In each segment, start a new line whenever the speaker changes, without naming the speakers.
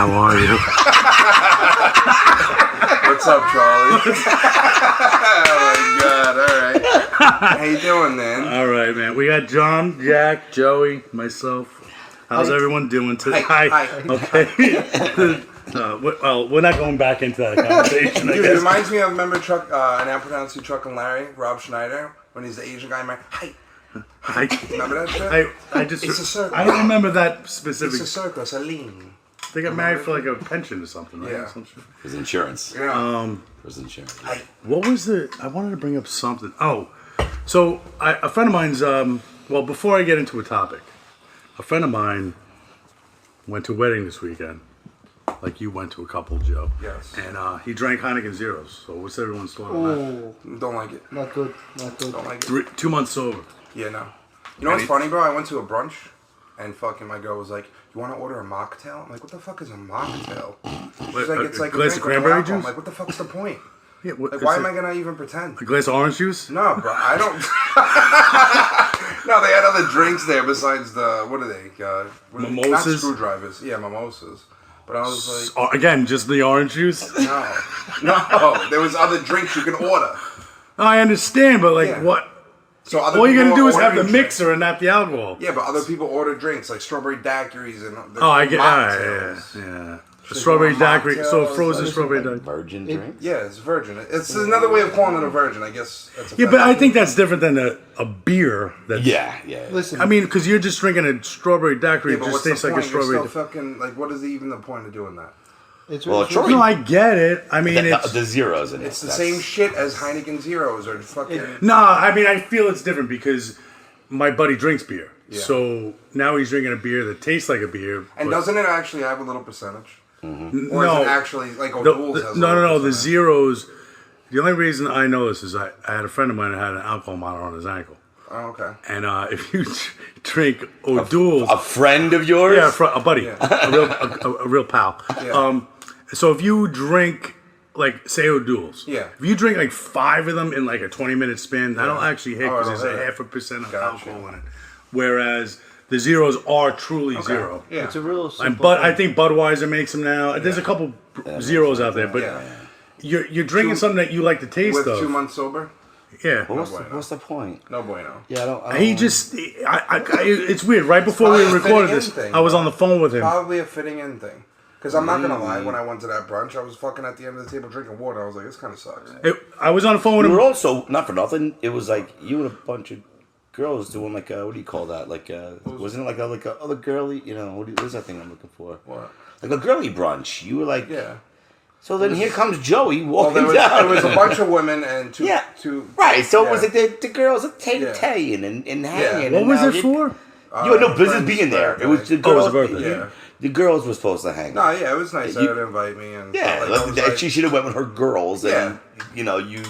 How are you?
What's up, Charlie? Oh my God! All right. How you doing, man?
All right, man. We got John, Jack, Joey, myself. How's everyone doing today?
Hi.
Okay. Well, we're not going back into that conversation.
Dude, it reminds me of, remember Chuck, and I pronounce you Chuck and Larry, Rob Schneider, when he's the Asian guy. Hi. Remember that shit?
It's
a circle.
I don't remember that specific.
It's a circle. It's a lean.
They got married for like a pension or something, right?
Yeah.
Some shit.
His insurance.
Yeah.
His insurance.
What was the? I wanted to bring up something. Oh, so a friend of mine's. Well, before I get into a topic, a friend of mine went to a wedding this weekend. Like you went to a couple, Joe.
Yes.
And he drank Heineken Zeros. So what's everyone's thought on that?
Don't like it.
Not good. Not good.
Don't like it.
2 months sober.
Yeah, no. You know what's funny, bro? I went to a brunch, and fucking my girl was like, "You want to order a mocktail?" I'm like, "What the fuck is a mocktail?" She's like, "It's like a
glass of
drink with
cranberry
alcohol." I'm
juice?
like, "What the fuck's the point?
Yeah.
Like, why am I gonna even pretend?"
A glass of orange juice?
No, bro, I don't. No, they had other drinks there besides the what are they?
Mimosas?
Not screwdrivers. Yeah, mimosas. But I was like,
Again, just the orange juice?
no. There was other drinks you can order.
I understand, but like
Yeah.
what?
So other
All you
people
gotta do is have the
ordering
mixer and not the alcohol.
Yeah, but other people order drinks like strawberry daiquiris and.
Oh, I get.
mocktails.
Yeah.
Should
Strawberry
we go
daiquiri. So
mocktails?
frozen
Like,
strawberry
Like
daiquiri.
virgin drinks?
Yeah, it's virgin. It's another way of calling it a virgin, I guess. That's
Yeah, but I
offensive.
think that's different than a beer. That's,
Yeah.
Listen,
I mean, because you're just drinking a strawberry daiquiri.
Yeah,
It
but
just
what's the
tastes like a
point? You're
strawberry.
still fucking like. What is even the point of doing that?
it's
Well,
really
Troy-
No, I get it. I mean, it's
The zeros in it.
It's the same shit as Heineken Zeros or fucking.
no. I mean, I feel it's different because my buddy drinks beer,
Yeah.
so now he's drinking a beer that tastes like a beer.
And
but-
doesn't it actually have a little percentage? Or
no,
is it actually like
the,
O'Doul's
the-
has a
no,
little
the
percentage?
zeros. The only reason I know this is I had a friend of mine that had an alcohol monitor on his ankle,
Oh, okay.
and if you drink O'Doul's,
A friend of yours?
yeah, a buddy,
Yeah.
a real pal.
Yeah.
So if you drink, like, say O'Doul's,
Yeah.
if you drink like 5 of them in like a 20-minute span, that'll actually hit
Oh,
because
it'll
there's
hit.
0.5% of
Gotcha.
alcohol in it. Whereas the zeros are truly zero.
Yeah.
It's a real simple
And but
thing.
I think Budweiser makes them now. There's a couple zeros out there, but
Yeah.
you're drinking something that you like the taste
With
of.
2 months sober?
Yeah.
Well,
bueno.
what's the point?
No bueno.
Yeah, I don't
He just, it's weird. Right before we
probably a
recorded
fitting
this,
in thing,
I was on the phone with him.
Probably a fitting in thing. Because I'm not going to lie, when I went to that brunch, I was fucking at the end of the table drinking water. I was like, this kind of sucks.
I was on the phone with
We
him.
were also, not for nothing, it was like you and a bunch of girls doing like what do you call that? Like wasn't it like a other girly? You know, what's that thing I'm looking for?
What?
Like a girly brunch. You were like,
Yeah.
So then here comes Joey
Well,
walking
there
down.
was a bunch of women and two.
Yeah.
two
Right. So it was
yeah.
like the girls are
Yeah.
tay-taying and hanging.
What
and
was
now
it for?
You had no business
friend's
being there.
birthday.
It was the
Oh, it
girls.
was a birthday.
Yeah.
The girls were supposed to hang.
No, yeah, it was nice.
You-
They would invite me. And
Yeah,
so, like, I was like-
she should have went with her girls, and you.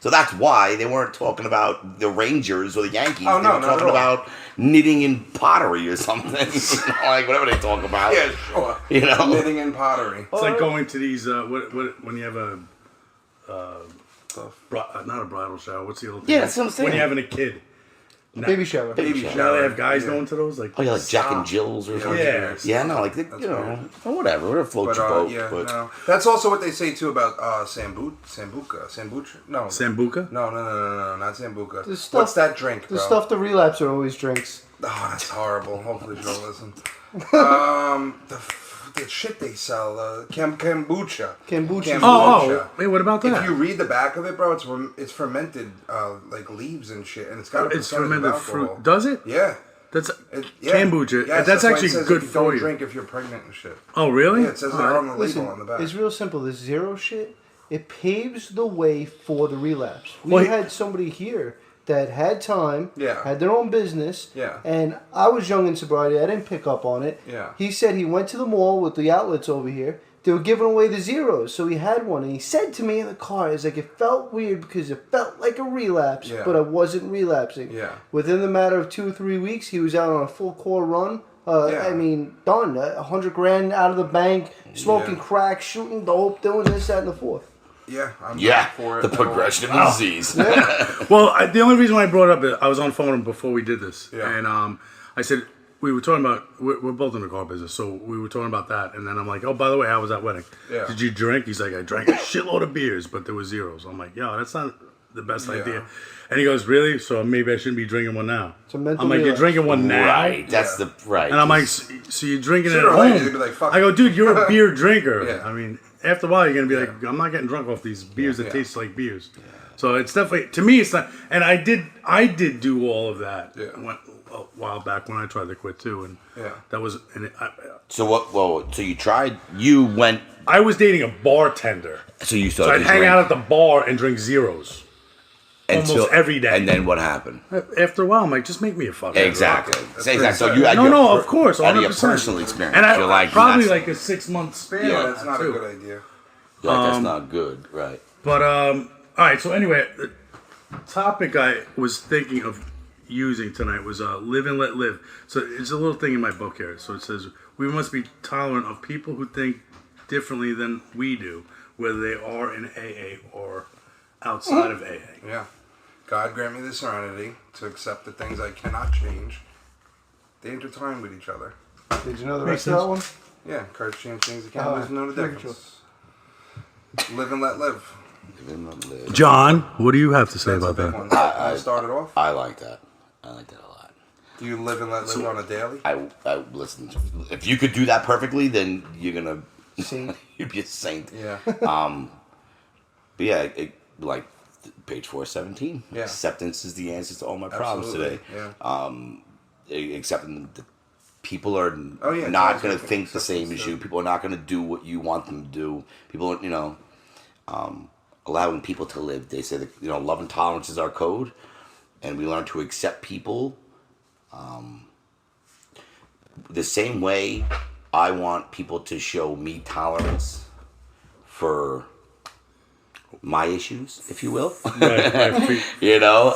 So that's why they weren't talking about the Rangers or the Yankees.
Oh,
they
no,
were
not
talking
at all.
about knitting and pottery or something, like whatever they talk about.
Yeah, sure.
You know?
Knitting and pottery.
It's like going to these when you have a
Stuff.
not a bridal shower. What's the other thing?
Yeah, that's what I'm saying.
When you're having a kid.
baby shower.
Baby
Now
shower.
they have guys
Yeah.
going to those. Like,
Oh yeah, like Jack and Jill's or something.
Yeah.
Yeah, no, like or whatever floats
But,
your boat.
yeah,
but
no. That's also what they say too about Sambuca. No.
Sambuca.
No, not Sambuca.
The stuff-
What's that drink, bro?
The stuff the relapser always drinks.
Oh, that's horrible. Hopefully she'll listen. The shit they sell, kombucha.
Kombucha.
Oh, wait, what about that?
If you read the back of it, bro, it's fermented like leaves and shit, and it's got a
It's
percentage
fermented
of alcohol.
fruit. Does it?
Yeah.
That's
Yeah.
kombucha.
Yes,
that's
why it
actually
says
good
if
for
don't
you.
drink if you're pregnant and shit.
Oh, really?
Yeah, it says
All
that
right.
on the
Listen,
label on the back.
it's real simple. This zero shit, it paves the way for the relapse. We
Well,
had somebody here that had time,
Yeah.
had their own business,
Yeah.
and I was young in sobriety. I didn't pick up on it.
Yeah.
He said he went to the mall with the outlets over here. They were giving away the zeros, so he had one, and he said to me in the car, "It's like it felt weird because it felt like a relapse,
Yeah.
but I wasn't relapsing."
Yeah.
Within the matter of 2 or 3 weeks, he was out on a full core run.
Yeah.
I mean, done. 100 grand out of the bank, smoking
Yeah.
crack, shooting dope, doing this, that, and the fourth.
Yeah, I'm
yeah,
down for it.
the progression of disease.
Well, the only reason why I brought it up is I was on the phone with him before we did this,
Yeah.
and I said we were talking about we're both in the car business, so we were talking about that, and then I'm like, oh, by the way, how was that wedding?
Yeah.
Did you drink? He's like, I drank a shitload of beers, but there was zeros. I'm like, yo, that's not the best idea. And he goes, really? So maybe I shouldn't be drinking one now.
It's a mental
I'm like, you're
relapse.
drinking one now,
Right. That's the right.
and I'm like, so you're drinking it at
Sooner or later,
home?
they'd be like, fuck
I go, dude, you're a beer drinker.
Yeah.
I mean, after a while, you're gonna be like, I'm not getting drunk off these beers that
Yeah.
taste like beers. So it's definitely, to me, it's not. And I did do all of that a while back when I tried to quit too, and that was. And
So what? Well, so you tried. You went.
I was dating a bartender,
So you
so
started.
I'd hang out at the bar and drink zeros almost every day.
And then what happened?
After a while, I'm like, just make me a fucking
Exactly.
That's
Exactly.
pretty
So
sad.
you had
No, of course,
out of your
100%.
personal experience.
And I
you're like
probably
that's-
like a 6 month span.
Yeah, that's not
too.
a good idea.
you're like, that's not good, right?
But all right. So anyway, the topic I was thinking of using tonight was "Live and Let Live." So it's a little thing in my book here. So it says we must be tolerant of people who think differently than we do, whether they are in AA or outside of AA.
Yeah. God grant me the serenity to accept the things I cannot change. They intertwine with each other.
Did you know the
Makes
rest of that one?
Yeah, courage change things. You can't
Oh,
lose, know the
very
difference. Live and let live.
Live and let live.
John, what do you have to say
That's a
about
big
that?
one. I started off.
I like that. I like that a lot.
Do you live and let live on a daily?
I listen. If you could do that perfectly, then you're gonna
Saint.
you'd be a saint.
Yeah.
But yeah, like page 417.
Yeah.
Acceptance is the answer to all my problems
Absolutely.
today.
Yeah.
Accepting that people are
Oh, yeah,
not
it's
going
always
to think the same
acceptance,
as you.
too.
People are not going to do what you want them to do. People, allowing people to live. They say that love and tolerance is our code, and we learn to accept people the same way. I want people to show me tolerance for my issues, if you will.
Right.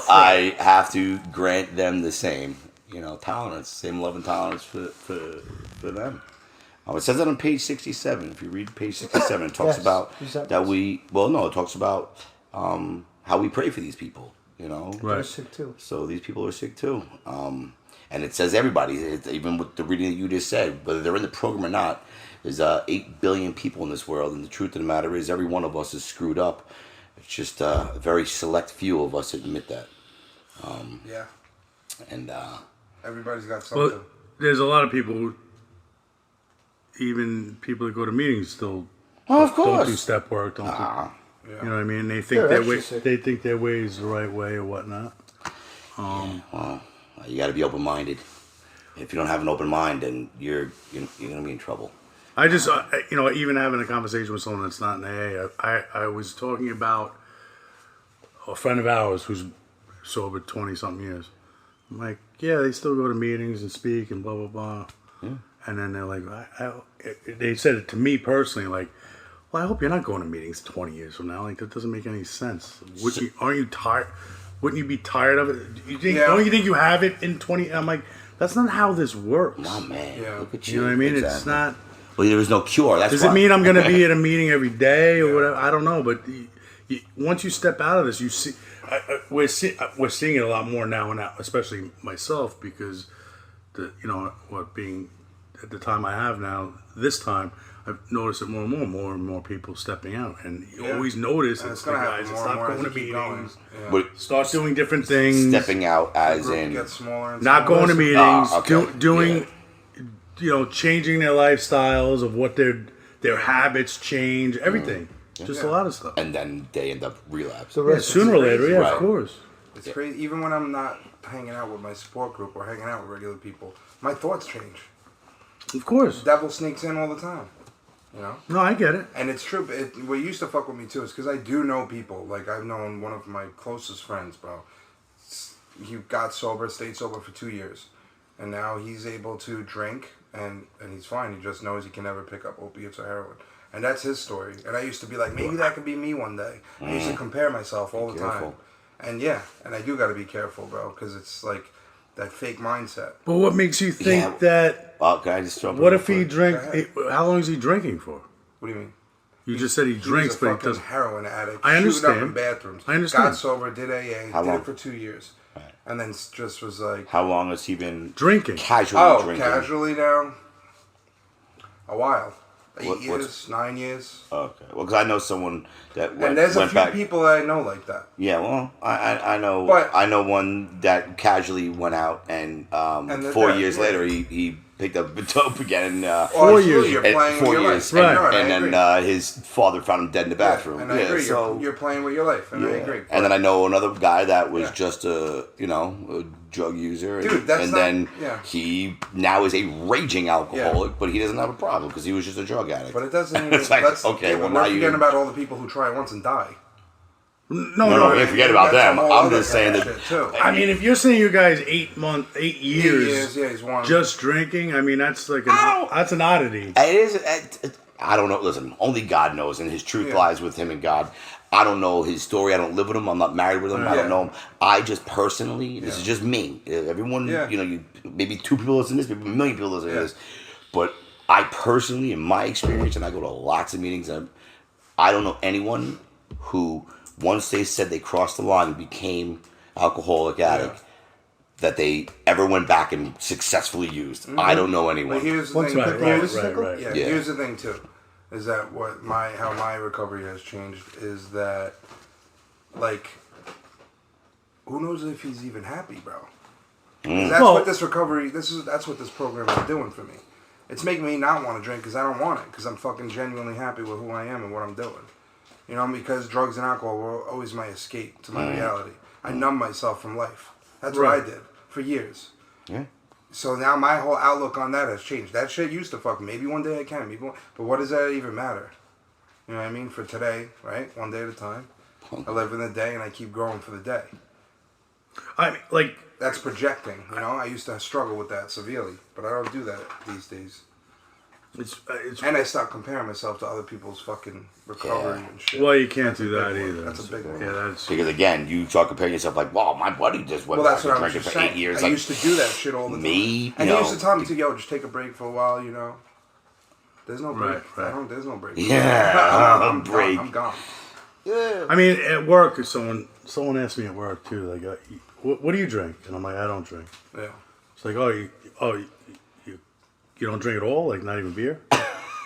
I have to grant them the same, tolerance, same love and tolerance for them. It says that on page 67. If you read page 67, it talks
Yes,
about
acceptance.
that it talks about how we pray for these people,
They're
Right.
sick too.
So these people are sick too. And it says everybody, even with the reading that you just said, whether they're in the program or not, there's 8 billion people in this world, and the truth of the matter is every one of us is screwed up. It's just a very select few of us admit that.
Yeah.
And
Everybody's got something.
Well, there's a lot of people who, even people that go to meetings, still
of
don't do
course,
step work. Don't do,
Yeah.
you know what I mean? They think
They're
their
extra
way.
sick.
They think their way is the right way or whatnot.
well, you got to be open minded. If you don't have an open mind, then you're gonna be in trouble.
I just, even having a conversation with someone that's not in AA, I was talking about a friend of ours who's sober 20-something years. I'm like, yeah, they still go to meetings and speak and blah, blah, blah.
Yeah.
And then they're like, they said it to me personally, like, well, I hope you're not going to meetings 20 years from now. Like, that doesn't make any sense. Aren't you tired? Wouldn't you be tired of it? Don't you think you have it in 20? I'm like, that's not how this works.
Oh man,
Yeah.
look at you.
You know what I mean?
Exactly.
It's not.
Well, there is no cure. That's
Does
why.
it mean I'm going to be at a meeting every day or whatever? I don't know. But once you step out of this, you see, we're seeing it a lot more now, and especially myself, because being at the time I have now, this time I've noticed it more and more people stepping out, and you always notice
And
it's
it's
the
going to happen
guys that
more and
stop
more
going
as
to
you keep going.
meetings,
Yeah.
But
start doing different things,
stepping out as
Group
in
gets smaller and
not
smaller.
going to meetings,
okay.
doing, changing their lifestyles of what their habits change, everything, just a lot of stuff.
and then they end up relapsing.
The
Yeah,
rest
sooner or later, yeah,
Right.
of course.
It's crazy. Even when I'm not hanging out with my support group or hanging out with regular people, my thoughts change.
Of course.
The devil sneaks in all the time.
No, I get it.
And it's true. What used to fuck with me too is because I do know people. Like I've known one of my closest friends, bro. He got sober, stayed sober for 2 years, and now he's able to drink and he's fine. He just knows he can never pick up opiates or heroin, and that's his story. And I used to be like, maybe that could be me one day. I used to compare myself all the time,
careful.
and yeah, and I do got to be careful, bro, because it's like that fake mindset.
But what makes you think
Yeah.
that?
Can I just jump
What
in
if he
real quick?
drank?
Go ahead.
How long is he drinking for?
What do you mean?
You just said he
He
drinks,
was a
but he
fucking
doesn't.
heroin addict.
I
Shooting up
understand.
in bathrooms.
I understand.
Got sober, did AA,
How
did
long?
it for 2 years. and then just was like,
How long has he been
Drinking.
casually drinking?
casually now. A while,
What-
8
what's-
years, 9 years.
Okay. Well, because I know someone that went,
And there's a
went
few
back.
people that I know like that.
Yeah, well, I know
But-
I know one that casually went out and
And
4
that-
years
yeah.
later he picked up the dope again and
Well,
4
absolutely,
years.
You're
and
playing
4
with your
years
life.
Right.
No, and
and
I agree.
then his father found him dead in the bathroom.
And I agree.
So
You're playing with your life, and I agree.
and then I know another guy that was
Yeah.
just a drug user,
Dude, that's
and
not-
then
yeah.
he now is a raging alcoholic, but he doesn't have a problem because he was just a drug addict.
But it doesn't even.
It's like,
let's,
okay, well,
we're
now
forgetting
you-
about all the people who try it once and die.
no, we forget about
That's a
them.
whole
I'm
other
just saying
shit,
that.
too.
I mean, if you're saying you guys 8 years,
yeah, he's one.
just drinking, I mean, that's like that's an oddity.
It is. I don't know. Listen, only God knows, and His truth
Yeah.
lies with Him and God. I don't know his story. I don't live with him. I'm not married with him. I don't
Yeah.
know him. I just personally, this
Yeah.
is just me. Everyone,
Yeah.
you maybe 2 people listen to this, maybe a million people listen to
Yeah.
this. But I personally, in my experience, and I go to lots of meetings, and I don't know anyone who, once they said they crossed the line and became alcoholic addict, that they ever went back and successfly used. I don't know anyone.
But here's the
Once
thing.
you put the
Right,
holistic
right,
up,
right.
Yeah,
Yeah.
here's the thing too, is that how my recovery has changed is that, like, who knows if he's even happy, bro? 'Cause that's
Well-
what this recovery, that's what this program is doing for me. It's making me not want to drink because I don't want it, because I'm fucking genuinely happy with who I am and what I'm doing. You know, because drugs and alcohol were always my escape to my reality. I numb myself from life. That's what I
Right.
did for years.
Yeah.
So now my whole outlook on that has changed. That shit used to fuck. Maybe one day I can. But what does that even matter? You know what I mean? For today, right? One day at a time. I live in the day and I keep growing for the day.
I mean, like,
That's projecting. You know, I used to struggle with that severely, but I don't do that these days.
it's
And I stopped comparing myself to other people's fucking recovery and shit.
well, you can't do
That's a
that
big one.
either.
That's a big one.
Yeah, that's
Because again, you start comparing yourself like, wow, my buddy just went
Well,
back
that's
and
what I was
drinking
just
for
saying.
8 years.
I
Like,
used to do that shit all the time.
me,
And
you
he used
know,
to tell me to, yo, just take a break for a while, you know. There's no break.
Right.
There's no break.
Yeah,
I'm
break.
Gone. I'm gone.
I mean, at work, someone asked me at work too, like, what do you drink? And I'm like, I don't drink.
Yeah.
It's like, you don't drink at all, like not even beer.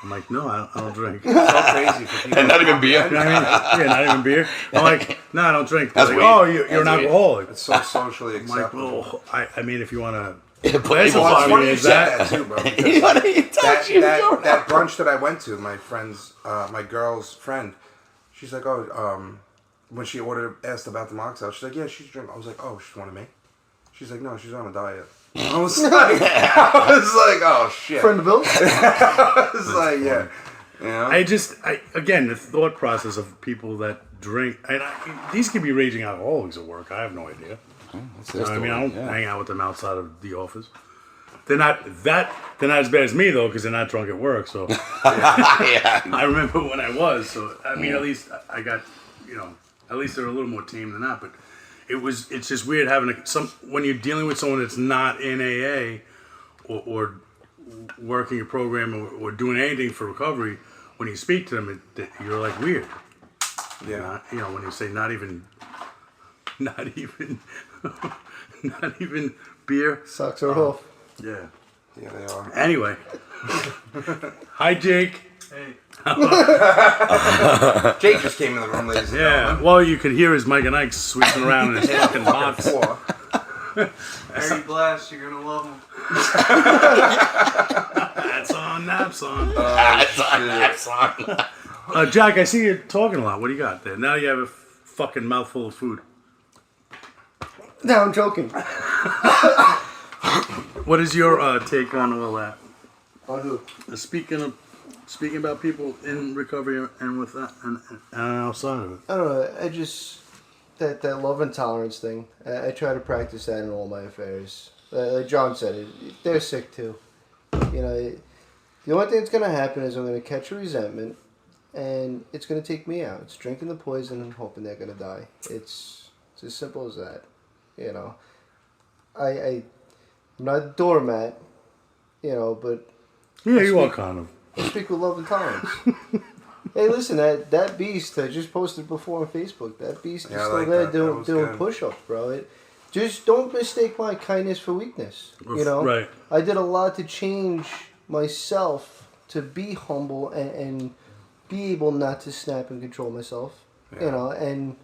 I'm like, no, I don't drink. You know
So crazy for people.
And not even beer.
what I mean? Yeah, not even beer. I'm like, no, I don't drink. They're
That's
like,
weird.
you're an
That's weird.
alcoholic.
It's so socially
I'm like,
acceptable.
well, I mean, if you want to
But
Well, it's
classify
funny
me
you
as
said
that,
that too, bro.
You
because
know what I mean?
that brunch that I went to, my friend's, my girl's friend, she's like, when she asked about the mocktail, she's like, yeah, she's drinking. I was like, oh, she's one of me. She's like, no, she's on a diet. I was like, oh shit.
Friend of Bill's?
I was like, yeah. You know?
again, the thought process of people that drink, and these could be raging alcoholics at work. I have no idea.
That's
You know what I mean, I don't
yeah.
hang out with them outside of the office. They're not as bad as me though, because they're not drunk at work. So
yeah.
I remember when I was. So I mean, at least I got, at least they're a little more tame than that. But it's just weird having when you're dealing with someone that's not in AA or working a program or doing anything for recovery. When you speak to them, you're like weird.
Yeah.
When you say not even not even beer.
Socks are off.
Yeah.
Yeah, they are.
Anyway. Hi, Jake.
Hey,
Jake just came in the room, ladies and
Yeah.
gentlemen.
Well, you could hear his Mike and Ike switching around in his fucking box.
Four.
Harry Blast, you're gonna love him.
That's on, naps on.
That's on.
Jack, I see you talking a lot. What do you got there? Now you have a fucking mouthful of food.
No, I'm joking.
What is your take on all that?
On who?
Speaking about people in recovery and with that and outside of it.
I don't know. I just that love and tolerance thing. I try to practice that in all my affairs. Like John said, they're sick too. The only thing that's gonna happen is I'm gonna catch a resentment, and it's gonna take me out. It's drinking the poison and hoping they're gonna die. It's as simple as that. I'm not a doormat, but
Yeah, you are kind of.
I speak with love and tolerance. Hey, listen, that beast I just posted before on Facebook. That beast is
Yeah, I
still
like
there
that. That
doing
was good.
push-ups, bro. just don't mistake my kindness for weakness. You know,
Right.
I did a lot to change myself to be humble and be able not to snap and control myself.
Yeah.
You know, and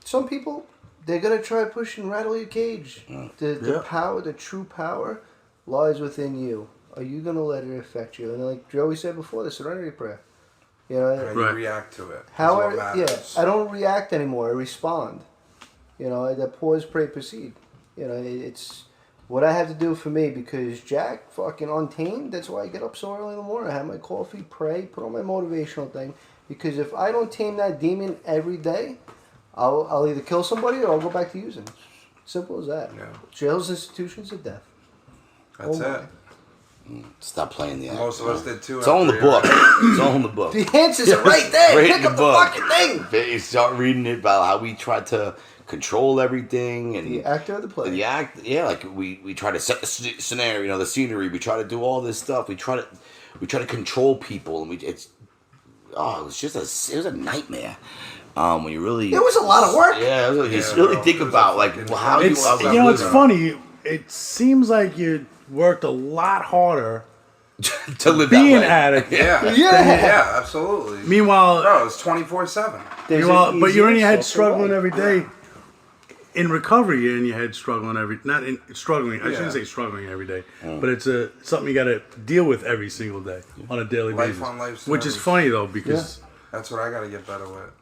some people, they're gonna try to push and rattle your cage. The
Yeah.
power, the true power, lies within you. Are you gonna let it affect you? And like Joey said before, the Serenity Prayer. You know,
How
Right.
you react to it.
how
is what
I,
matters.
I don't react anymore. I respond. You know, that pause, pray, proceed. You know, it's what I have to do for me because Jack fucking untamed. That's why I get up so early in the morning. I have my coffee, pray, put on my motivational thing. Because if I don't tame that demon every day, I'll either kill somebody or I'll go back to using. Simple as that.
Yeah.
Jails, institutions of death.
That's
Oh
it.
Stop playing the act.
Most of us did too.
It's all in the
after
book.
years.
It's all in the book.
The answers are right there.
Right in
Pick
the
up
book.
the fucking thing.
You start reading it about how we tried to control everything and
The actor of the play.
the act. Yeah, like we try to set the scenario, you know, the scenery. We try to do all this stuff. We try to control people, and it was a nightmare. When you really,
It was a lot of work.
Yeah, you
Yeah,
really
bro.
think
It was
about
a
like
fucking-
how
It's
you.
you know it's funny. It seems like you worked a lot harder
to live
being
that way.
addict.
Yeah.
Yeah.
Yeah, absolutely.
Meanwhile,
Bro, it's 24/7.
There's
meanwhile,
an
but you're in
easier,
your head
softer
struggling
way.
every day. In recovery, you're in your head struggling not in struggling. I
Yeah.
shouldn't say struggling every day, but it's something you got to deal with every single day on a daily
Life
basis.
on life's
Which is
terms.
funny though because
That's what I gotta get better with.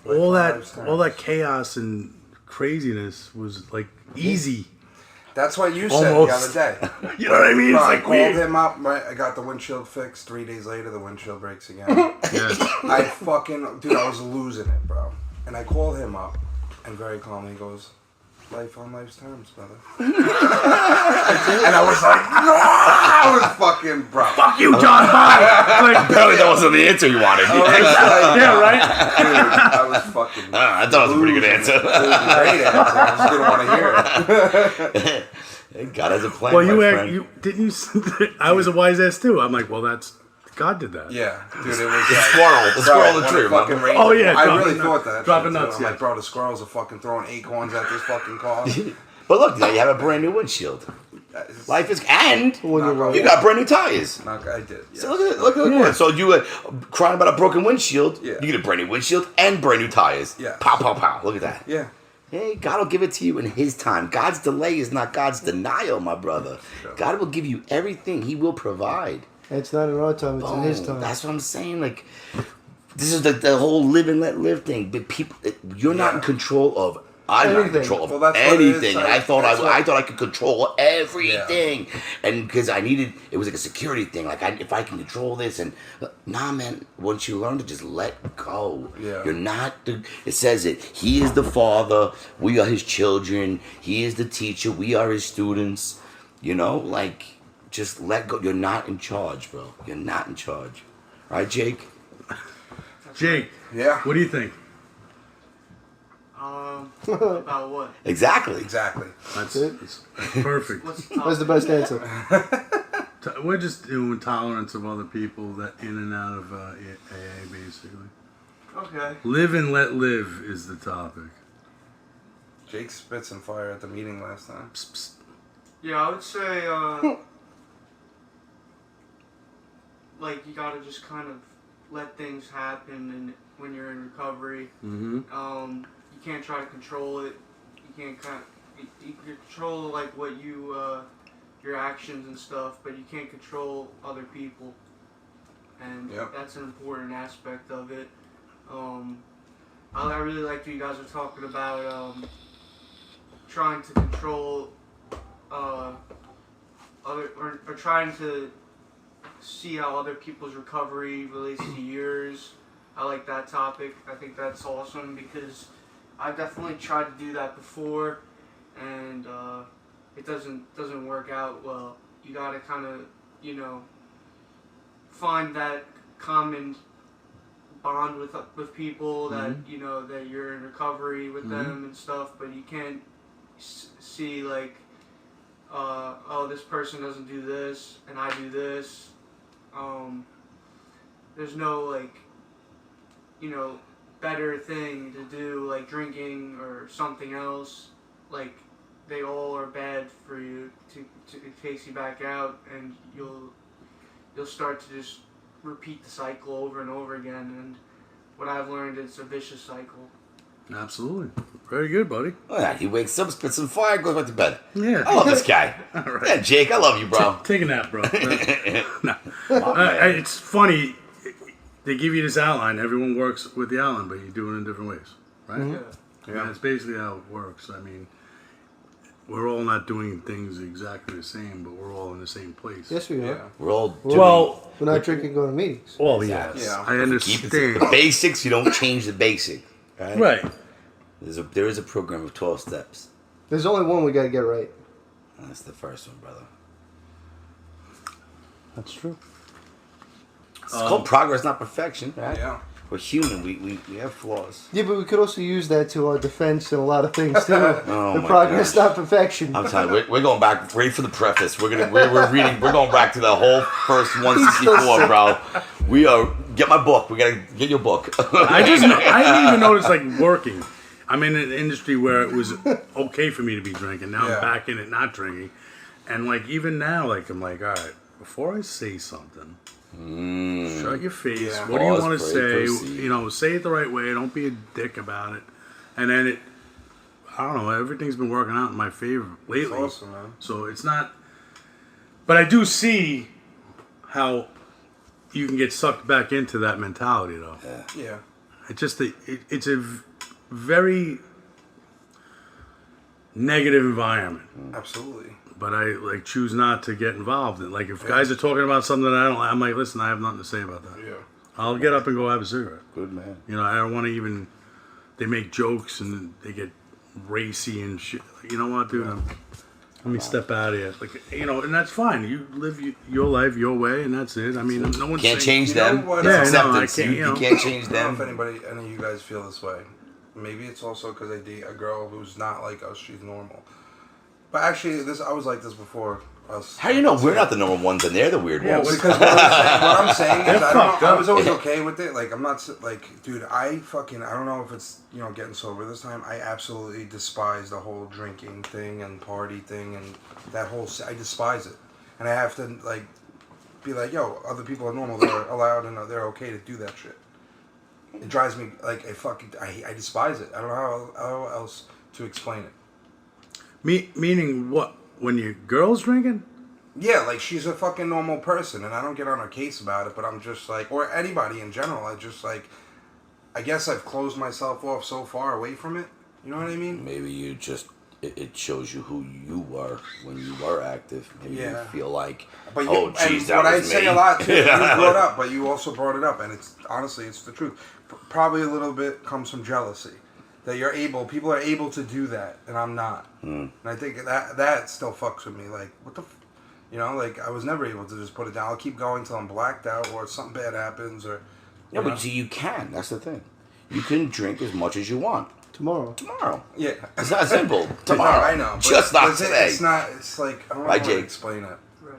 all
Life on life's
that all that
terms.
chaos and craziness was like easy.
That's what you said
Almost.
the other day.
You know what I mean?
Bro,
It's
I
like
called
weird.
him up. Right, I got the windshield fixed. 3 days later, the windshield breaks again.
Yeah.
I fucking dude, I was losing it, bro. And I called him up, and very calmly he goes, "Life on life's terms, brother." And I was like, "No!" I was fucking bro.
Fuck you, John. Bye. Like,
Apparently, that wasn't the answer you wanted.
yeah, right.
Dude, I was fucking.
I thought it was a pretty good answer.
It was a great answer. I just didn't want to hear it.
God has a plan.
Well,
my
you
friend.
didn't you. I was a wise ass too. I'm like, well, that's God did that.
Yeah, dude, it was
The
like,
squirrel, the
bro,
squirrel in the
when
tree.
it fucking
remember?
rained,
Oh, yeah,
I
dropping
really
nuts.
thought that.
Dropping
shit, too.
nuts,
I'm
yeah.
like, bro, the squirrels are fucking throwing acorns at this fucking car.
But look, now you have a brand new windshield. Life is, and
When you're
Not
you got brand new tires.
I did. Yes.
So look at
Yeah.
that. So you were crying about a broken windshield.
Yeah.
You get a brand new windshield and brand new tires.
Yeah.
Pow, pow, pow. Look at that.
Yeah.
Hey, God will give it to you in His time. God's delay is not God's denial, my brother. God will give you everything. He will provide.
It's not in our time, it's in his
Boom.
time.
That's what I'm saying. Like, this is the whole live and let live thing. But people, you're not in
Yeah.
control of. I'm not in
Anything.
control of
Well, that's what it is.
anything, and I thought
That's what-
I thought I could control everything, and because I needed, it was like a security thing. Like, if I can control this, and nah, man. Once you learn to just let go,
Yeah.
you're not. It says it. He is the Father. We are His children. He is the teacher. We are His students. You know, like, just let go. You're not in charge, bro. You're not in charge, right, Jake?
Jake,
Yeah.
what do you think?
About what?
Exactly.
Exactly.
That's
it.
it's perfect.
What's the
That's the
topic?
best answer.
We're just doing tolerance of other people that in and out of AA, basically.
Okay.
Live and let live is the topic.
Jake spit some fire at the meeting last time.
Psst, psst.
Yeah, I would say, like, you gotta just kind of let things happen and when you're in recovery.
Mm-hmm.
You can't try to control it. You can't you can control, like, what you, your actions and stuff, but you can't control other people. And
Yep.
that's an important aspect of it. I really liked what you guys were talking about, trying to control other or trying to see how other people's recovery relates to yours. I like that topic. I think that's awesome because I've definitely tried to do that before, and it doesn't work out well. You gotta kind of find that common bond with people that that you're in recovery with them and stuff, but you can't see like oh, this person doesn't do this and I do this. There's no like better thing to do, like drinking or something else. Like they all are bad for you to chase you back out, and you'll start to just repeat the cycle over and over again. And what I've learned is a vicious cycle.
Absolutely. Very good, buddy.
Oh, yeah, he wakes up, spits some fire, goes back to bed.
Yeah.
I love this guy.
All right.
Yeah, Jake, I love you, bro.
Take a nap, bro. No.
Oh, man.
It's funny. They give you this outline. Everyone works with the outline, but you do it in different ways, right?
Yeah.
Yeah. That's basically how it works. I mean, we're all not doing things exactly the same, but we're all in the same place.
Yes, we are.
Yeah.
We're all doing
Well,
We're not drinking, going to meetings.
well, yes.
Yeah.
I
keep it
understand.
the basics. You don't change the basic. Right?
Right.
There is a program of 12 steps.
There's only one we got to get right.
That's the first one, brother.
That's true.
It's called progress, not perfection. Right?
Yeah.
We're human. We have flaws.
Yeah, but we could also use that to our defense in a lot of things too.
Oh,
the
my
progress,
gosh.
not perfection.
I'm telling you, we're going back. Ready for the preface. We're reading. We're going back to the whole first 164, bro. We are. Get my book. We gotta get your book.
I didn't even notice like working. I'm in an industry where it was okay for me to be drinking. Now
Yeah.
I'm back in it not drinking, and like even now, like I'm like, all right, before I say something, shut your face.
Yeah.
What do you
Pause,
want to
pray,
say?
proceed.
You know, say it the right way. Don't be a dick about it. And then I don't know. Everything's been working out in my favor lately.
It's awesome, man.
So it's not. But I do see how you can get sucked back into that mentality, though.
Yeah.
It's just it's a very negative environment.
Absolutely.
But I like choose not to get involved in. Like if guys are talking about something that I don't, I'm like, listen, I have nothing to say about that.
Yeah.
I'll get up and go have a cigarette.
Good man.
You know, I don't want to even. They make jokes and they get racy and shit. You know what, dude? Let me step out of here. Like, you know, and that's fine. You live your life your way, and that's it. I mean, no one's
Can't
saying-
change
You know
them.
what?
It's
Yeah, no, I
acceptance.
can't, you know.
You can't change
I don't know
them.
if any of you guys feel this way. Maybe it's also because I date a girl who's not like us. She's normal. But actually, I was like this before us.
How do you know we're not the number ones and they're the weird
Yeah,
ones?
Because what I'm saying is,
They're
I, don't
fucked
know, I
up.
was always okay with it. Like, I'm not, like, dude, I don't know if it's, getting sober this time. I absolutely despise the whole drinking thing and party thing and that whole, I despise it. And I have to, like, be like, yo, other people are normal. They're allowed and they're okay to do that shit. It drives me, like, I despise it. I don't know how else to explain it.
Meaning what? When your girl's drinking?
Yeah, like she's a fucking normal person, and I don't get on her case about it, but I'm just like, or anybody in general, I guess I've closed myself off so far away from it. You know what I mean?
Maybe you just it shows you who you were when you were active. Maybe you
Yeah.
feel like,
But you,
oh, jeez,
and
that
what I
was
say
me.
a lot too, you brought up, but you also brought it up, and it's honestly, it's the truth. Probably a little bit comes from jealousy. That people are able to do that, and I'm not. And I think that still fucks with me. Like, what the, like I was never able to just put it down. I'll keep going till I'm blacked out, or something bad happens, or.
No, but see, you can. That's the thing. You can drink as much as you want
Tomorrow.
tomorrow.
Yeah.
It's that simple. Tomorrow.
I know. But
Just not
it's,
today.
It's not. It's like I don't know
Right,
how to
Jake?
explain it.
Right.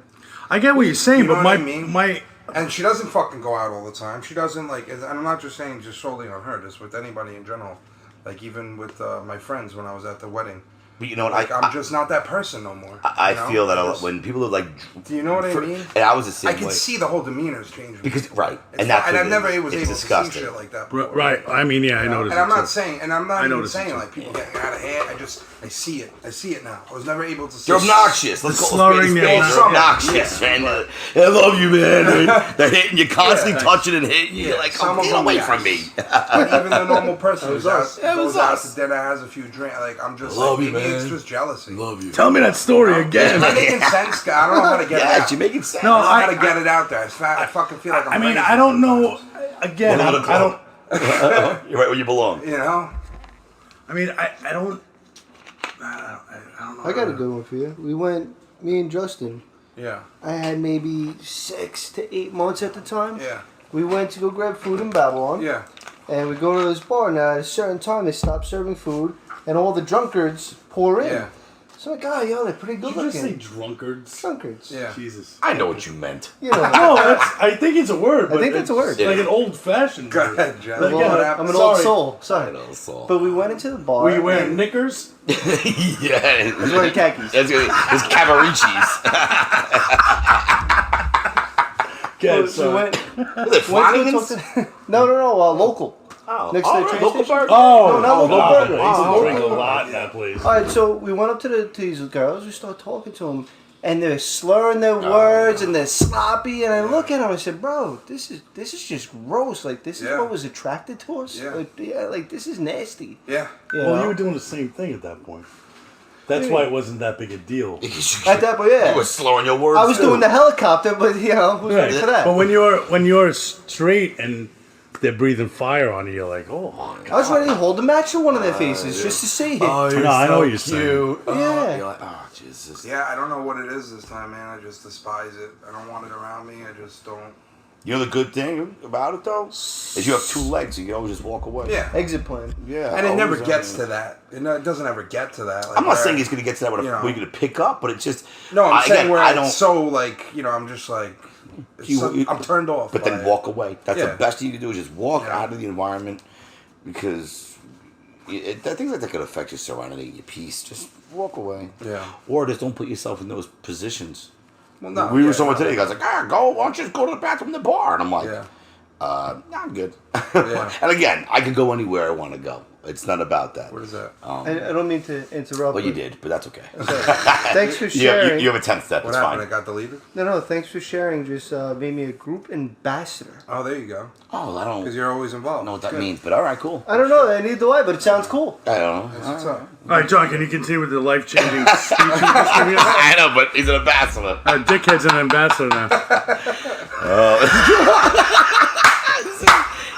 I get what you're saying,
You know
but
what I mean?
my
And she doesn't fucking go out all the time. She doesn't and I'm not just saying just solely on her. Just with anybody in general. Like even with my friends when I was at the wedding.
But you know what?
Like I'm just not that person no more.
I
you know?
feel that
Just-
when people are like,
Do you know what I mean?
And I was the same
I can
way.
see the whole demeanor's changing.
Because right,
It's
and that's
and
what
I
it
never
is.
was
It's
able
disgusting.
to see shit like that.
right,
Before,
right. I mean, yeah, I
You know?
noticed.
And I'm
it
not
too.
saying, and I'm not
I
even
noticed it
saying
too.
like people getting out of hand. I see it. I see it now. I was never able to see.
You're obnoxious. Let's
The
go.
slurring,
You're
the
obnoxious, man. I love you, man. They're hitting you, constantly
Yeah.
touching and hitting you. You're like,
Some
oh,
of
get
them,
away
yes.
from me.
But even the normal person who's out,
It was
goes out
us.
to dinner, has a few drinks. Like I'm just
Love
like
you,
maybe it's
man.
just jealousy.
Love you.
Tell me that story again.
Am I making sense? I don't know how to get it
Yes,
out.
you're making sense.
No,
I don't know how
I-
to get it out there. I fucking feel like I'm
I mean,
crazy
I don't know.
sometimes.
Again,
Welcome to the
I don't.
club. You're right where you belong.
You know?
I mean, I don't. I don't know.
I got a good one for you. We went, me and Justin.
Yeah.
I had maybe 6 to 8 months at the time.
Yeah.
We went to go grab food in Babylon.
Yeah.
And we go to this bar. Now, at a certain time, they stop serving food, and all the drunkards pour in.
Yeah.
So I'm like, oh, yo, they're pretty good
Did you just say
looking.
drunkards?
Drunkards.
Yeah.
Jesus.
I know what you meant.
You know,
No, I think it's a word. But
think it's a word.
Like an old-fashioned
Go
word.
ahead, Jeff.
Like,
well,
yeah,
What
I'm
happened?
an old
Sorry.
soul.
I
Sorry.
know, so.
But we went into the bar.
Were you wearing
and-
knickers?
Yeah.
I was wearing khakis.
It's Cavaricis.
Good,
We
sorry.
went.
Is it
Went to
Flanagan's?
talk to- no, local.
Oh,
Next to the train
local
station?
burger.
Oh,
No, not local burger.
I used to
Oh,
drink a
local.
lot in that place.
All right, so we went up to these girls. We started talking to them, and they're slurring their words, and they're sloppy. And I look at them. I said, "Bro, this is just gross. Like this is
Yeah.
what was attracted to us.
Yeah.
Like this is nasty."
Yeah.
You
Well,
know?
you were doing the same thing at that point. That's why it wasn't that big a deal.
At that point, yeah.
You were slurring your words.
I was
too.
doing the helicopter, but who's ready for that?
But when you're straight and they're breathing fire on you, you're like, oh.
I was ready to hold the match to one of their faces just to see it.
Oh,
No, I know what you're saying.
Yeah.
You're like, oh, Jesus.
Yeah, I don't know what it is this time, man. I just despise it. I don't want it around me. I just don't.
You know the good thing about it, though? Is you have two legs. You can always just walk away.
Yeah.
Exit plan.
Yeah.
And it never
always,
gets to that. It doesn't ever get to that. Like,
I'm not
where-
saying it's going to get to that where
you know.
we're going to pick up, but it's just.
No, I'm saying
again,
where
I
it's
don't.
so like I'm just like I'm turned off.
But
by
then
it.
walk away. That's
Yeah.
the best thing you can do is just walk
Yeah.
out of the environment because I think that could affect your serenity, your peace. Just walk away.
Yeah.
Or just don't put yourself in those positions.
Well, no,
we were
yeah,
someone
no.
today. The guy's like, go. Why don't you just go to the bathroom in the bar? And I'm like,
Yeah.
nah, I'm good.
Yeah.
And again, I can go anywhere I want to go. It's not about that.
What is that?
I don't mean to interrupt.
Well, you
but-
did, but that's okay.
Thanks for
You
sharing.
have a 10th step.
What
It's
happened?
fine.
It got deleted.
No, thanks for sharing. Just made me a group ambassador.
Oh, there you go.
Oh, I
Because
don't
you're always involved.
know what that
Good.
means, but all right, cool.
I don't know. Neither do I, but it sounds cool.
I don't know.
That's what's up.
All right, John, can you continue with the life-changing speech you just gave me?
I know, but he's an ambassador.
Dickhead's an ambassador now.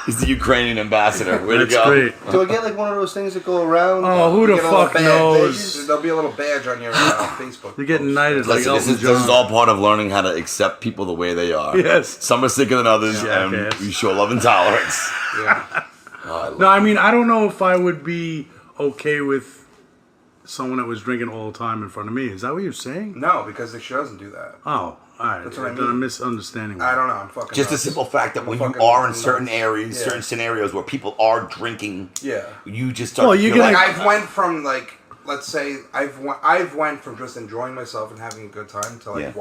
He's the Ukrainian ambassador. Way to
That's
go.
great.
Do I get like one of those things that go around?
Oh, who the
Get a little
fuck
badge.
knows?
There'll be a little badge on your Facebook.
You're getting
post.
knighted like
Listen,
Elton
this is
John.
all part of learning how to accept people the way they are.
Yes.
Some are sicker than others,
Yeah,
and
okay.
we show love and tolerance.
Yeah.
No, I mean, I don't know if I would be okay with someone that was drinking all the time in front of me. Is that what you're saying?
No, because she doesn't do that.
Oh, all right.
That's what I
Then I'm
mean.
misunderstanding.
I don't know. I'm fucking.
Just the
nuts.
simple fact that
I'm
when you
fucking
are in
nuts.
certain areas,
Yeah.
certain scenarios where people are drinking,
Yeah.
you just start.
Well,
to
you
feel
can,
like,
I've went from like, let's say I've went from just enjoying myself and having a good time to like
Yeah.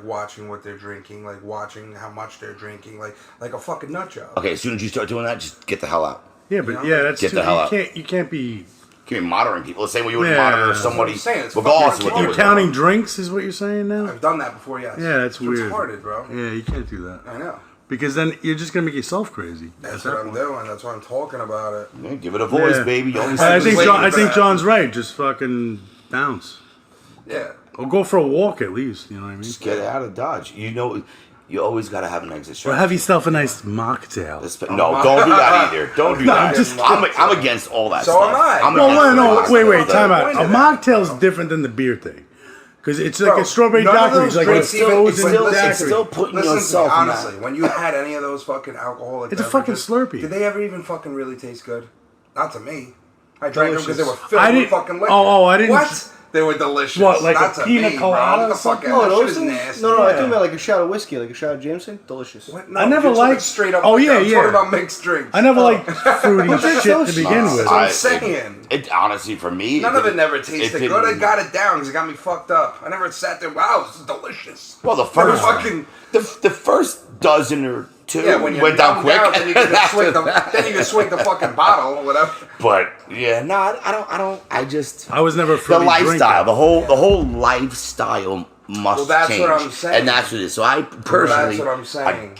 watching what they're drinking, like watching how much they're drinking, like a fucking nut job.
okay, as soon as you start doing that, just get the hell out.
Yeah, but
You know?
yeah, that's
Get
too,
the hell
you
out.
can't. You can't be.
Can't be monitoring people. The same way you would
Yeah.
monitor
That's
somebody,
what I'm saying. It's
regardless of
fucking
what they
You're
were
counting
doing.
drinks, is what you're saying now?
I've done that before, yes.
Yeah, that's
It's
weird.
retarded, bro.
Yeah, you can't do that
I know.
because then you're just gonna make yourself crazy.
That's what I'm doing. That's why I'm talking about it.
Yeah, give it a voice,
Yeah.
baby. You always
I
was
think
waiting
John, I
for
think
that.
John's right. Just fucking bounce
Yeah.
or go for a walk at least. You know what I mean?
just get out of Dodge. You know, you always got to have an exit
Or
strategy.
have yourself a nice mocktail.
No, don't do that either. Don't do
No,
that.
just-
I'm against all that
So
stuff.
am I.
I'm
No,
against
wait, no,
all
wait,
that
wait,
stuff.
time out.
point
A
of that,
mocktail's
bro.
different than the beer thing. Because it's like
Bro,
a strawberry
none of
daiquiri.
those
It's like a
drinks even-
frozen
it's
still- it's
daiquiri.
still putting
Listen to me,
yourself in
honestly,
that.
when you had any of those fucking alcoholic
It's a fucking
beverages,
Slurpee.
Did they ever even fucking really taste good? Not to me. I drank them because they were
Delicious.
filled
I
with
didn't-
fucking liquor.
oh, I didn't-
What? They were delicious.
What, like
Not
a
to
pina
me,
colada
bro.
or
Get the fuck
something?
out.
Oh,
That
those
shit is
things?
nasty.
No, I
Yeah.
think about like a shot of whiskey, like a shot of Jameson. Delicious.
What?
I never
you're talking
liked-
straight up.
oh, yeah,
I'm
yeah.
talking about mixed drinks.
I never liked fruity
But they're
shit to
so
begin
smart.
with.
That's what I'm saying.
It honestly, for me,
None of it never tasted
didn't-
good. I got it down because it got me fucked up. I never sat there. Wow, this is delicious.
Well, the
They
first
were fucking.
the first dozen or two
Yeah, when you
went down quick.
then you can just swing the fucking bottle or whatever.
But yeah, no, I don't. I just
I was never a
the
fruity
lifestyle,
drinker.
the whole lifestyle must
Well, that's
change.
what I'm saying.
And that's what it is. So I personally,
what I'm saying.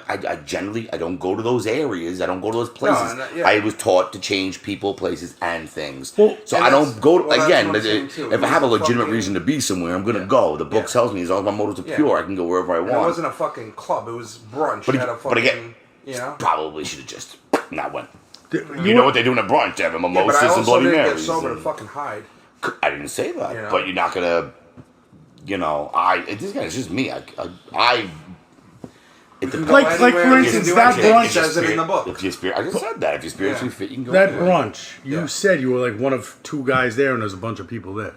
I generally I don't go to those areas. I don't go to those places.
and yeah.
I was taught to change people, places, and things.
Well,
so
and
I
that's-
don't go
well, that's
again.
what I'm saying, too.
If
It
I have a
wasn't
legitimate
fucking-
reason to be somewhere, I'm gonna
Yeah.
go. The book
Yeah.
tells me as long as my motives are
Yeah.
pure, I can go wherever I
And it
want.
wasn't a fucking club. It was brunch
But
at a fucking.
but again,
you know.
probably should have just not went.
You
You know what they do in a brunch? They have a
Yeah, but
mimosas
I
and
also
Bloody
didn't get
Marys.
sober to
and-
fucking hide.
I didn't say that,
You know?
but you're not gonna. You know, this guy is just me.
You can
Like-
go
like,
anywhere,
for
you can
instance,
do
that
anything.
brunch-
It says it in the book.
If you I just said that. If you're spiritually fit, you can go.
That
anywhere.
brunch, you
Yeah.
said you were like one of two guys there, and there's a bunch of people there.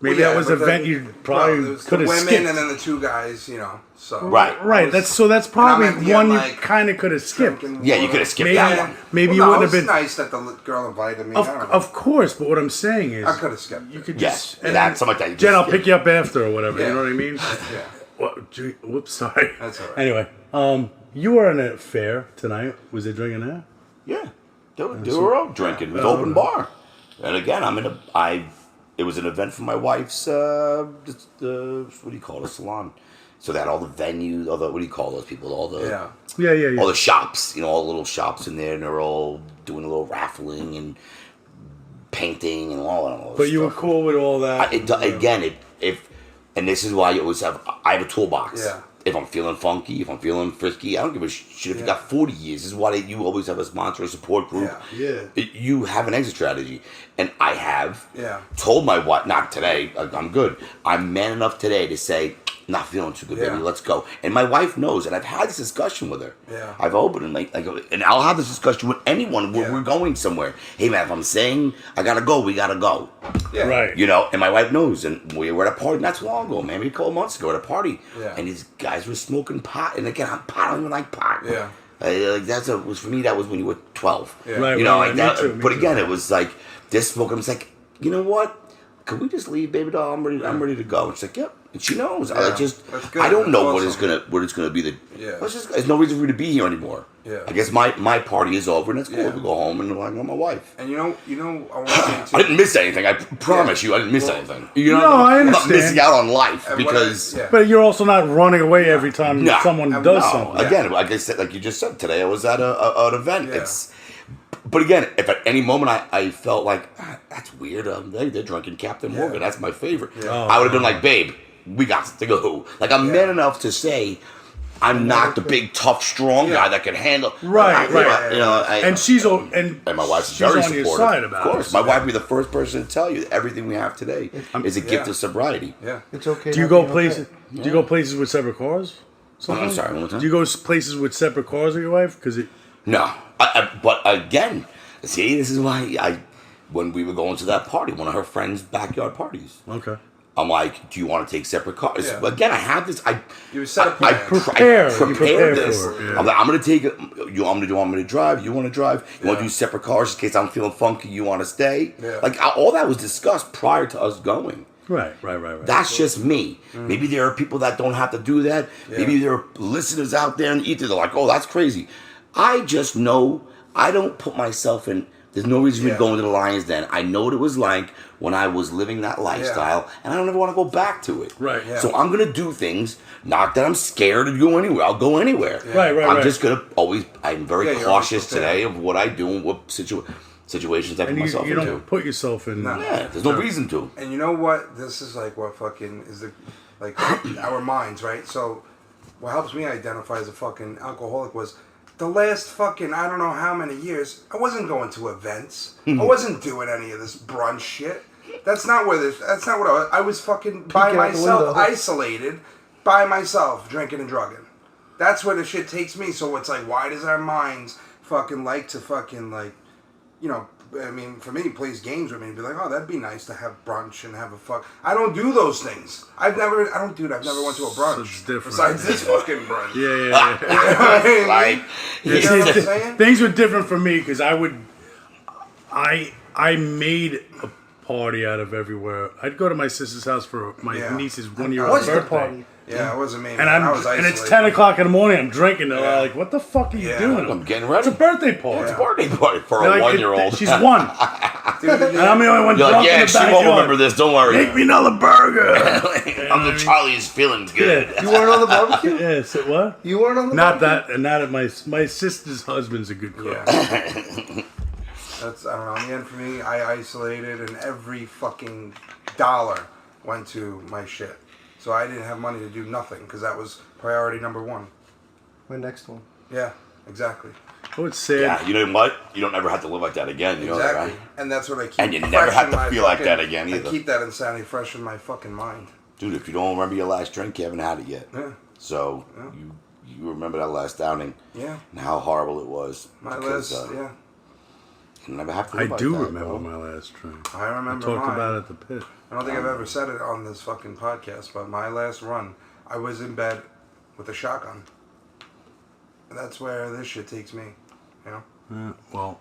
Maybe
Well, yeah,
that was
but
an event you
there
probably
was
could
the
have
women
skipped.
and then the two guys, you know. So
Right.
Right. That's probably
at the
one
end,
you
like,
kind of could have skipped.
drinking
Yeah, you
water.
could have skipped
Maybe-
that one.
Maybe
Well,
you
no,
wouldn't have
it was
been.
nice that the girl invited me. I don't know.
Of course, but what I'm saying is,
I could have skipped.
you could
Yes,
just.
that something like that. You
Jen,
just
I'll
skip.
pick you up after or whatever.
Yeah.
You know what I mean?
Yeah.
Whoops, sorry.
That's all right.
Anyway, you were in a fair tonight. Was it drinking there?
Yeah, they were all drinking. It was open bar, and again, it was an event for my wife's what do you call it, a salon. So that all the venues, all the what do you call those people? All the
Yeah.
Yeah.
all the shops, all the little shops in there, and they're all doing a little raffling and painting and all that.
But you were
stuff.
cool with all that.
And this is why you always I have a toolbox.
Yeah.
If I'm feeling funky, if I'm feeling frisky, I don't give a shit if you
Yeah.
got 40 years. This is why you always have a sponsor, a support group.
Yeah.
You have an exit strategy. And I have
Yeah.
told my wife, not today, I'm good. I'm man enough today to say, not feeling too good,
Yeah.
baby, let's go. And my wife knows, and I've had this discussion with her.
Yeah.
I've opened and I'll have this discussion with anyone when
Yeah.
we're going somewhere. Hey man, if I'm saying I gotta go, we gotta go.
Yeah.
Right.
And my wife knows. And we were at a party not too long ago, maybe a couple months ago at a party.
Yeah.
And these guys were smoking pot. And again, pot, I don't even like pot.
Yeah.
For me, that was when you were 12.
Yeah.
Right,
You know,
right,
like
me
that.
too, me
But
too.
again, it was like, this smoking, I was like, you know what? Can we just leave, baby doll? I'm ready to go. And she's like, yep. And she knows.
Yeah.
I just,
That's good.
I don't
That's
know
awesome.
what it's gonna be.
Yeah.
There's no reason for me to be here anymore.
Yeah.
I guess my party is over, and it's cool.
Yeah.
We go home and I got my wife.
And I want to say too.
I didn't miss anything. I promise you, I didn't miss
Well,
anything. You know,
No,
what
I
I'm not
understand.
missing out on life
And
because.
yeah.
But you're also not running away every time
No.
someone
And
does
no.
something.
Again, like I said, like you just said today, I was at an event.
Yeah.
But again, if at any moment I felt like that's weird, they're drinking Captain
Yeah.
Morgan. That's my favorite.
Yeah.
Oh.
I would have been like, babe, we got to go. Like I'm man enough to say, I'm not the big tough strong
Yeah.
guy that can handle.
Right, right.
You know,
And she's and
my wife's
she's
very
on your
supportive.
side about
of course,
it.
my wife would be the first person to tell you that everything we have today is a gift
Yeah.
of sobriety.
Yeah.
It's okay.
Do you
not
go
being
places?
okay.
Do you go places with separate cars?
I'm
Sometimes?
sorry, one more time.
Do you go places with separate cars with your wife? Because it.
No, but again, see, this is why when we were going to that party, one of her friends' backyard parties,
Okay.
I'm like, do you want to take separate cars?
Yeah.
Again, I have this.
You set a
I
plan.
Prepare. You
prepared
prepare
this.
for it, yeah.
I'm like, I'm gonna take it. You want me to drive? You want to drive? You want to
Yeah.
do separate cars in case I'm feeling funky? You want to stay?
Yeah.
Like all that was discussed prior to us going.
Right.
That's just me. Maybe there are people that don't have to do that.
Yeah.
Maybe there are listeners out there in the ether that are like, oh, that's crazy. I just know I don't put myself in. There's no reason for me to
Yeah.
go into the Lions Den. I know what it was like when I was living that lifestyle, and I don't ever want to go back to it.
Right.
Yeah.
So I'm gonna do things. Not that I'm scared to go anywhere. I'll go anywhere.
Right.
I'm just gonna always. I'm very
Yeah, you're
cautious
always prepared.
today of what I do and what situations I put
And
myself
you don't
into.
put yourself in.
No.
Yeah, there's no reason to.
And you know what? This is like what fucking is our minds, right? So what helps me identify as a fucking alcoholic was the last fucking I don't know how many years I wasn't going to events. I wasn't doing any of this brunch shit. That's not what I was fucking by
Peeking out the
myself,
window.
isolated, by myself, drinking and drugging. That's where the shit takes me. So it's like, why does our minds fucking like to fucking like, you know, I mean, for me, he plays games with me and be like, oh, that'd be nice to have brunch and have a fuck. I don't do those things. I've never went to a brunch.
it's different.
Besides this fucking brunch.
Yeah.
You know what I mean?
Like,
You know what I'm saying?
Things were different for me because I made a party out of everywhere. I'd go to my sister's house for my
Yeah.
niece's 1 year
What's
old
the
birthday.
party?
Yeah, it wasn't me.
And
man. I was
and it's
isolated.
10 o'clock in the morning. I'm drinking. They're
Yeah.
like, "What the fuck are you
Yeah.
doing?"
I'm getting ready.
It's a birthday party.
It's a birthday party for
They're
a
like,
1-year-old.
She's one,
Dude,
and I'm the only one
You're
drunk
like, yeah,
in the
she won't
backyard.
remember this. Don't worry.
Make me another burger.
I'm the Charlie's feeling good.
Yeah.
You weren't on the barbecue?
Yeah. So what?
You weren't on the
Not
barbecue?
that, and not at my sister's husband's a good cook.
Yeah. That's, I don't know. In the end, for me, I isolated, and every fucking dollar went to my shit. So I didn't have money to do nothing because that was priority number one.
My next one.
Yeah, exactly.
Oh, it's sad.
Yeah, you know what? You don't ever have to live like that again. You know that,
Exactly.
right?
And that's what I keep.
And you never
fresh
have
in
to
my
feel like
fucking-
that again either.
I keep that insanity fresh in my fucking mind.
Dude, if you don't remember your last drink, you haven't had it yet.
Yeah.
So you remember that last outing
Yeah.
and how horrible it was.
My
because,
last, yeah.
You never have to
I
live like
do
that,
remember
bro.
my last drink.
I remember
I talked
mine.
about it at the pit.
I don't think I've ever said it on this fucking podcast, but my last run, I was in bed with a shotgun. And that's where this shit takes me, you know?
Yeah, well,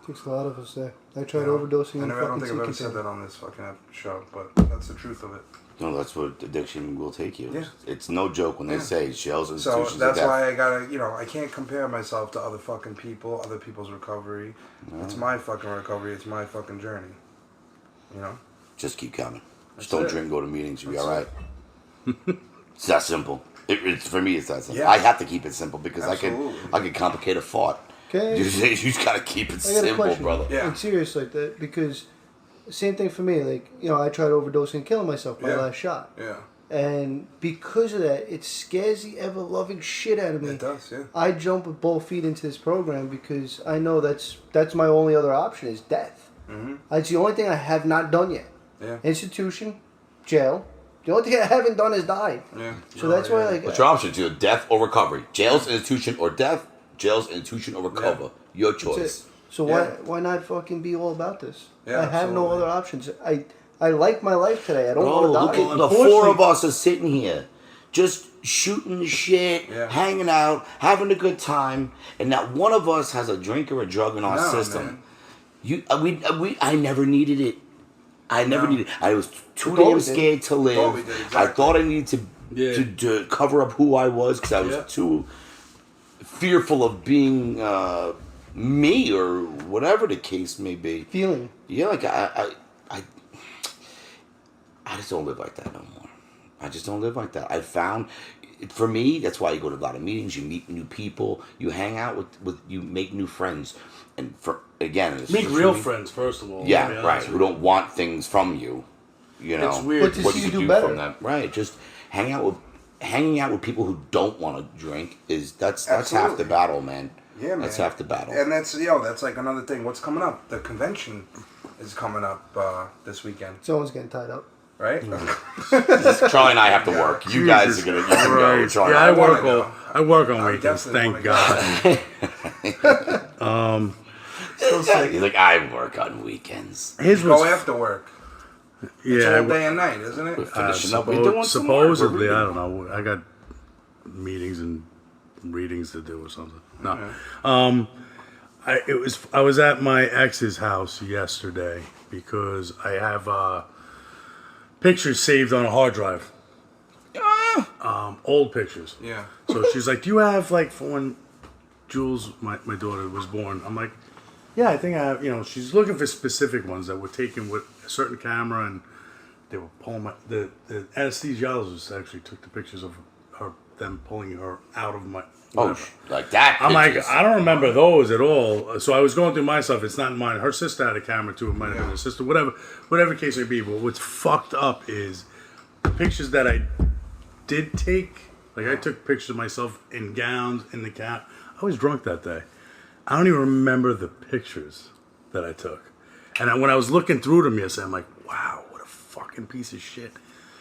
Takes a lot of us there. I tried
You know?
overdosing
I
in
don't
fucking
think I've ever
Tiki
said
Town.
that on this fucking show, but that's the truth of it.
No, that's what addiction will take you.
Yeah.
It's no joke when they
Yeah.
say jails and
So
institutions
that's
of death.
why I gotta, I can't compare myself to other fucking people, other people's recovery. It's my fucking recovery. It's my fucking journey. You know?
Just keep coming. Just
That's
don't
it.
drink, go to meetings, you'll be
That's
all right. It's that simple. It's for me. It's that simple.
Yeah.
I have to keep it simple because
Absolutely.
I could complicate a thought.
Okay.
You just gotta keep it
I got a
simple,
question.
brother.
Yeah.
Like serious like that because same thing for me. Like I tried overdosing and killing myself my
Yeah.
last shot,
Yeah.
and because of that, it scares the ever loving shit out of me.
It does, yeah.
I jump with both feet into this program because I know that's my only other option is death.
Mm-hmm.
That's the only thing I have not done yet.
Yeah.
Institution, jail. The only thing I haven't done is died.
Yeah.
So that's why like
What's your options? Either death or recovery. Jail's institution or death. Jail's institution or recover.
Yeah.
Your
that's
choice.
it. So
Yeah.
why not fucking be all about this?
Yeah,
I have no
absolutely.
other options. I like my life today. I don't
Bro,
want
look
to die.
at the four of us are sitting here, just shooting the shit,
Yeah.
hanging out, having a good time, and not one of us has a drink or a drug in our
No,
system.
man.
I never needed it. I never
No.
needed it. I was too
We
damn
always did.
scared to live.
Thought we did,
I
exactly.
thought I needed
Yeah.
to cover up who I was because I was
Yeah.
too fearful of being me or whatever the case may be.
Feeling.
Yeah, like I just don't live like that no more. I just don't live like that. I found, for me, that's why you go to a lot of meetings. You meet new people. You hang out with you make new friends, and for again, it's
meet
for
real
me-
friends first of all.
Yeah,
to be
right.
honest
Who
with you.
don't want things from you. You know,
It's weird.
But to
what
see
you
you
can
do
do
better.
from them. Right. Just hanging out with people who don't want to drink that's half the
Absolutely.
battle, man.
Yeah, man.
That's half the battle.
And that's like another thing. What's coming up? The convention is coming up this weekend,
Someone's getting tied up.
right?
Charlie and I have to work. You guys are gonna you can go.
Right.
Charlie
Yeah,
and
I
I
work
wanna
all. I work on
I
weekends.
definitely
Thank
wanna
God.
Still sick.
He's like, I work on weekends.
His
Go
was
after work. It's
yeah.
all day and night, isn't it?
Finishing up. We're doing some work. We're
Supposedly,
reading.
I don't know. I got meetings and readings to do or something. No, I was at my ex's house yesterday because I have pictures saved on a hard drive. Old pictures.
Yeah.
So she's like, "Do you have like for when Jules, my daughter, was born?" I'm like, "Yeah, I think I have." You know, she's looking for specific ones that were taken with a certain camera, and they were pulling the anesthesiologist actually took the pictures of them pulling her out of my.
Oh,
whatever.
like that.
I'm like,
pictures.
I don't remember those at all. So I was going through my stuff. It's not mine. Her sister had a camera too. It might have been her sister. Whatever case may be. But what's fucked up is the pictures that I did take. Like I took pictures of myself in gowns in the cap. I was drunk that day. I don't even remember the pictures that I took. And when I was looking through them yesterday, I'm like, wow, what a fucking piece of shit.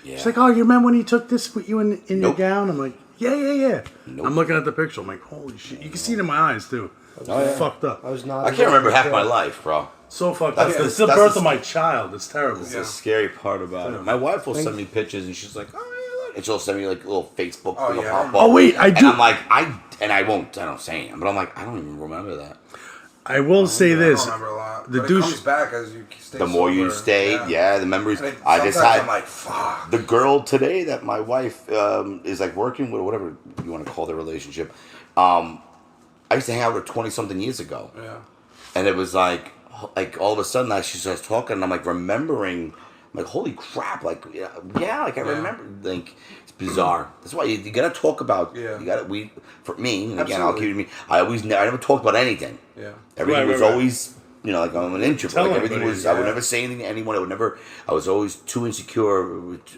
Yeah.
She's like, oh, you remember when he took this with you in your
Nope.
gown? I'm like, yeah.
Nope.
I'm looking at the picture. I'm like, holy shit. You can see it in my eyes, too.
Oh, yeah.
Fucked up.
I was not.
I can't remember half my life, bro.
So fucked
That's
up.
the-
It's the
that's
birth
the-
of my child. It's terrible.
That's the scary part about it. My wife will send me pictures, and she's like, "Oh, yeah, look." And she'll send me like a little Facebook
Oh,
thing will
yeah.
pop up.
Oh, wait, I
And
do.
I'm like, I don't say it, but I'm like, I don't even remember that.
I will say
I
this.
don't remember a lot.
The
But
douche-
it comes back as you stay
The more you
sober.
stay, yeah, the memories. I just
sometimes
had
I'm like, fuck.
the girl today that my wife is like working with, whatever you want to call their relationship. I used to hang out with her 20-something years ago.
Yeah.
And it was like all of a sudden, like she starts talking, and I'm like remembering, I'm like, holy crap, like yeah, like I remember, like it's bizarre. That's why you gotta talk about.
Yeah.
You gotta for me, and again,
Absolutely.
I'll keep it me. I never talked about anything.
Yeah.
Everything
Right,
was
right.
always, like I'm an introvert.
Tell
Like everything
everybody,
was. I would
yeah.
never say anything to anyone. I was always too insecure,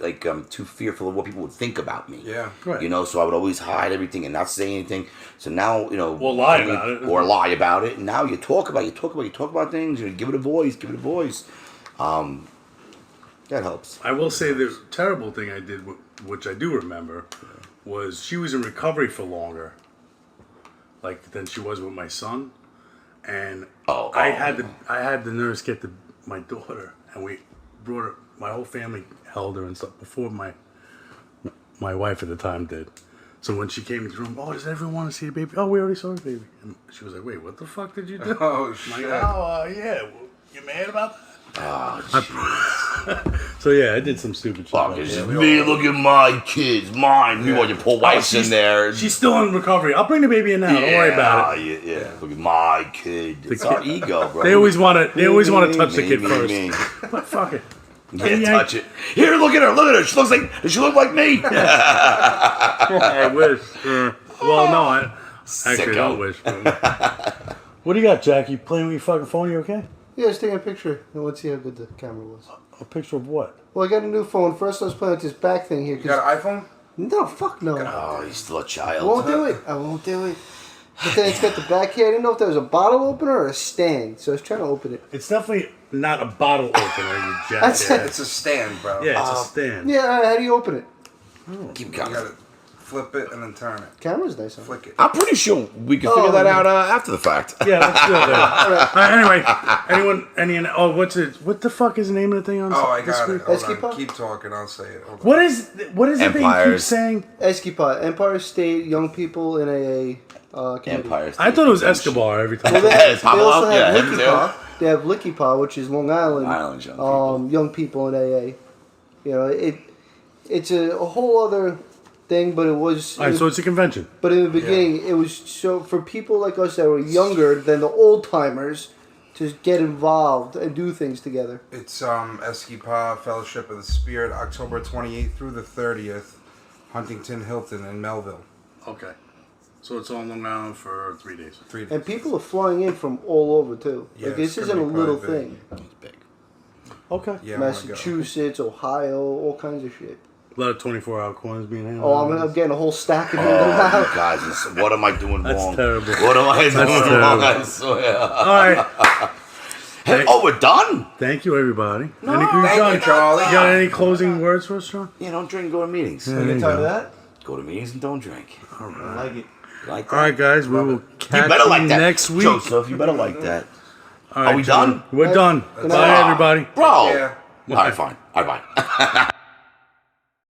like too fearful of what people would think about me.
Yeah.
Right.
You know, so I would always hide everything and not say anything. So now,
Or lie about it.
Or lie about it. And now you talk about things. You give it a voice. That helps.
I will say the terrible thing I did, which I do remember, was she was in recovery for longer, like than she was with my son, and I had the nurse get my daughter, and we brought her. My whole family held her and stuff before my wife at the time did. So when she came into the room, oh, does everyone want to see the baby? Oh, we already saw the baby. And she was like, wait, what the fuck did you do?
Oh,
I'm
shit.
like, oh, yeah. You mad about that?
Oh,
So yeah, I did some stupid shit.
fuck,
like
it's
that.
just me. Look at my kids, mine. You want your poor wife's in there.
She's still in recovery. I'll bring the baby in now. Don't worry about it.
Yeah. Look at my kid. It's our ego, bro.
They always want to. They always want to touch the kid
Me,
first.
me.
But fuck it.
Yeah, touch it. Here, look at her. Look at her. She looks like. Does she look like me?
I wish. Well, no, I actually
Sicko.
don't wish. What do you got, Jack? You playing with your fucking phone? You okay?
Yeah, just taking a picture. And let's see how good the camera was.
A picture of what?
Well, I got a new phone. First, I was playing with this back thing here.
You got an iPhone?
No, fuck no.
Oh, he's still a
I
child.
won't do it. I won't do it. But then it's got the back here. I didn't know if there was a bottle opener or a stand, so I was trying to open it.
It's definitely not a bottle opener, you jack.
That's it.
It's a stand, bro.
Yeah, it's a stand.
Yeah, all right, how do you open it?
Keep
You
coming.
gotta flip it and then turn it.
Camera's nice on it.
Flick it.
I'm pretty sure we can figure that out after the fact.
Yeah, let's do it. Anyway, what's it? What the fuck is the name of the thing on
Oh, I
the
got
screen?
it. Hold
Esky
on.
Pop?
Keep talking. I'll say it. Hold on.
What is it that you keep
Empires.
saying?
Esquipa, Empire State Young People in AA community.
Empire.
I thought it was Escobar every time.
Well,
Yeah,
they
Pablo,
also have
yeah, him
Licky
too.
Pa. They have Licky Pa, which is Long Island,
Island young
people in AA. You know, it's a whole other thing, but it was.
All right, so it's a convention.
But in the beginning, it was so for people like us that were younger than the old timers to get involved and do things together.
It's Esquipa Fellowship of the Spirit, October 28th through the 30th, Huntington Hilton in Melville.
Okay. So it's on Long Island for 3 days.
3 days.
And people are flying in from all over too.
Yeah,
Like this
it's
isn't a
gonna be
little
quite big.
thing.
He's big.
Okay.
Yeah, I wanna go.
Massachusetts, Ohio, all kinds of shit.
A lot of 24-hour coins being handled.
Oh, I'm getting a whole stack of them.
Oh,
now.
you guys, what am I doing
That's
wrong?
terrible.
What am I doing
terrible.
wrong? I swear.
All right.
Hey, oh, we're done?
Thank you, everybody.
Thank you, Charlie.
You got any closing words for us, Sean?
Yeah, don't drink and go to meetings.
There you
Tired of
go.
that?
Go to meetings and don't drink.
I like it.
You like that?
All right, guys. We will
You
catch
better like that.
next week.
Joseph, you better like that.
All right,
Are we
John.
done?
We're done.
Good
Bye,
night.
everybody.
Bro.
Yeah.
All right, fine. All right, bye.